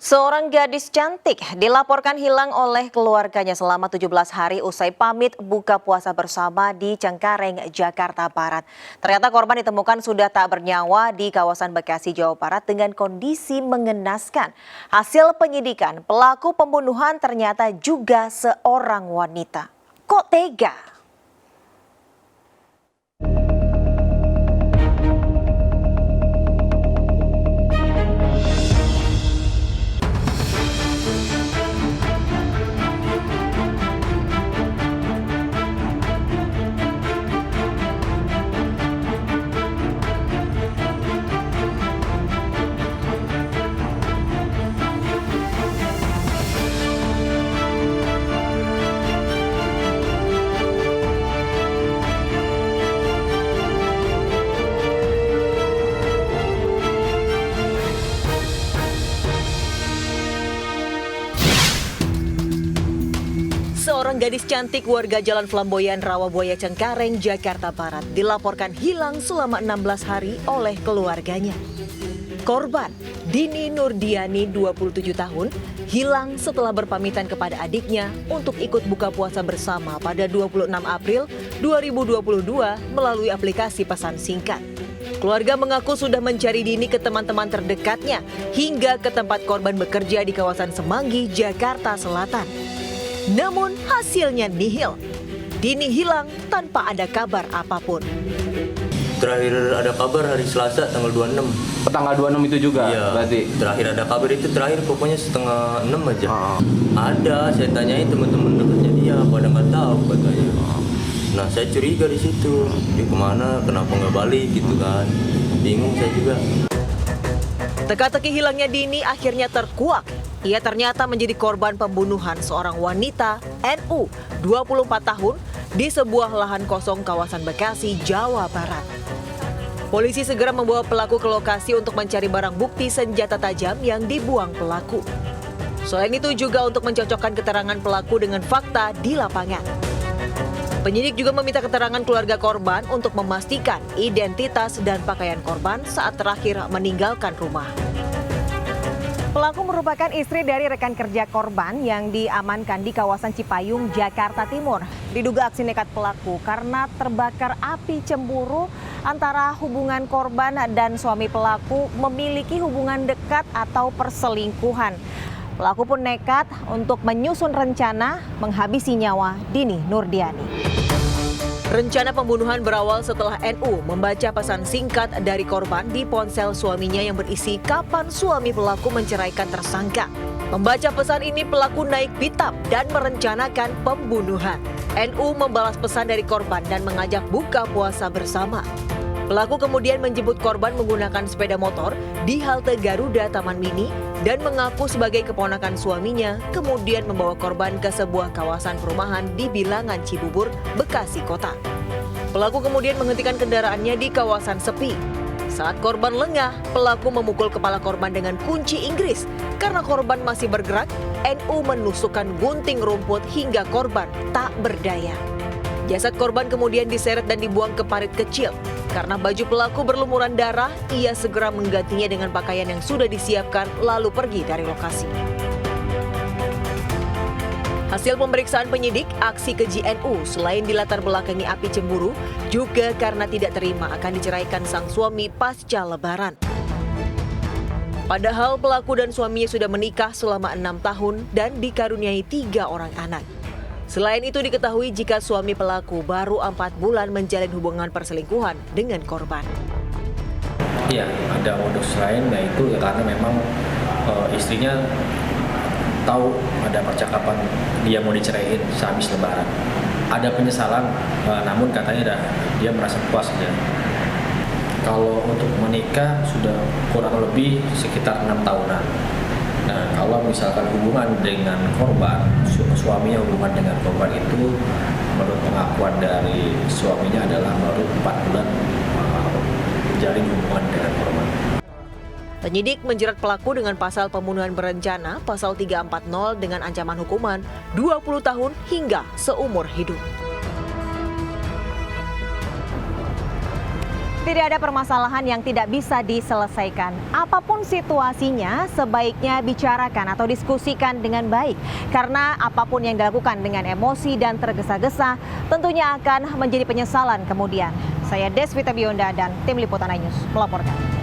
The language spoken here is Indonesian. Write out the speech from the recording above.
Seorang gadis cantik dilaporkan hilang oleh keluarganya selama 17 hari usai pamit buka puasa bersama di Cengkareng, Jakarta Barat. Ternyata korban ditemukan sudah tak bernyawa di kawasan Bekasi, Jawa Barat dengan kondisi mengenaskan. Hasil penyidikan, pelaku pembunuhan ternyata juga seorang wanita. Kok tega? Seorang gadis cantik warga Jalan Flamboyan Rawabuaya Cengkareng, Jakarta Barat dilaporkan hilang selama 16 hari oleh keluarganya. Korban, Dini Nurdiani 27 tahun, hilang setelah berpamitan kepada adiknya untuk ikut buka puasa bersama pada 26 April 2022 melalui aplikasi pesan singkat. Keluarga mengaku sudah mencari Dini ke teman-teman terdekatnya hingga ke tempat korban bekerja di kawasan Semanggi, Jakarta Selatan. Namun hasilnya nihil. Dini hilang tanpa ada kabar apapun. Terakhir ada kabar hari Selasa tanggal 26. Tanggal 26 itu juga? Iya, berarti? Terakhir ada kabar itu terakhir pokoknya setengah 6 aja. Ada, saya tanyain teman-teman dekatnya dia, pada nggak tahu katanya. Nah saya curiga di situ, dia kemana, kenapa nggak balik gitu kan. Bingung saya juga. Teka-teki hilangnya Dini akhirnya terkuak. Ia ternyata menjadi korban pembunuhan seorang wanita NU 24 tahun di sebuah lahan kosong kawasan Bekasi, Jawa Barat. Polisi segera membawa pelaku ke lokasi untuk mencari barang bukti senjata tajam yang dibuang pelaku. Selain itu juga untuk mencocokkan keterangan pelaku dengan fakta di lapangan. Penyidik juga meminta keterangan keluarga korban untuk memastikan identitas dan pakaian korban saat terakhir meninggalkan rumah. Pelaku merupakan istri dari rekan kerja korban yang diamankan di kawasan Cipayung, Jakarta Timur. Diduga aksi nekat pelaku karena terbakar api cemburu antara hubungan korban dan suami pelaku memiliki hubungan dekat atau perselingkuhan. Pelaku pun nekat untuk menyusun rencana menghabisi nyawa Dini Nurdiani. Rencana pembunuhan berawal setelah NU membaca pesan singkat dari korban di ponsel suaminya yang berisi kapan suami pelaku menceraikan tersangka. Membaca pesan ini pelaku naik pitam dan merencanakan pembunuhan. NU membalas pesan dari korban dan mengajak buka puasa bersama. Pelaku kemudian menjemput korban menggunakan sepeda motor di halte Garuda Taman Mini dan mengaku sebagai keponakan suaminya, kemudian membawa korban ke sebuah kawasan perumahan di Bilangan Cibubur, Bekasi Kota. Pelaku kemudian menghentikan kendaraannya di kawasan sepi. Saat korban lengah, pelaku memukul kepala korban dengan kunci Inggris. Karena korban masih bergerak, NU menusukkan gunting rumput hingga korban tak berdaya. Jasad korban kemudian diseret dan dibuang ke parit kecil. Karena baju pelaku berlumuran darah, ia segera menggantinya dengan pakaian yang sudah disiapkan lalu pergi dari lokasi. Hasil pemeriksaan penyidik, aksi keji NU selain dilatar belakangi api cemburu, juga karena tidak terima akan diceraikan sang suami pasca Lebaran. Padahal pelaku dan suaminya sudah menikah selama 6 tahun dan dikaruniai 3 orang anak. Selain itu diketahui jika suami pelaku baru 4 bulan menjalin hubungan perselingkuhan dengan korban. Iya, ada modus lain, yaitu karena memang istrinya tahu ada percakapan dia mau diceraiin sehabis Lebaran. Ada penyesalan, namun katanya dia merasa puas aja. Kalau untuk menikah sudah kurang lebih sekitar 6 tahunan. Nah, kalau misalkan hubungan dengan korban, suaminya hubungan dengan korban itu menurut pengakuan dari suaminya adalah baru 4 bulan menjalin hubungan dengan korban. Penyidik menjerat pelaku dengan pasal pembunuhan berencana, pasal 340 dengan ancaman hukuman 20 tahun hingga seumur hidup. Tidak ada permasalahan yang tidak bisa diselesaikan. Apapun situasinya, sebaiknya bicarakan atau diskusikan dengan baik. Karena apapun yang dilakukan dengan emosi dan tergesa-gesa, tentunya akan menjadi penyesalan kemudian. Saya Deswita Bionda dan tim Liputan iNews melaporkan.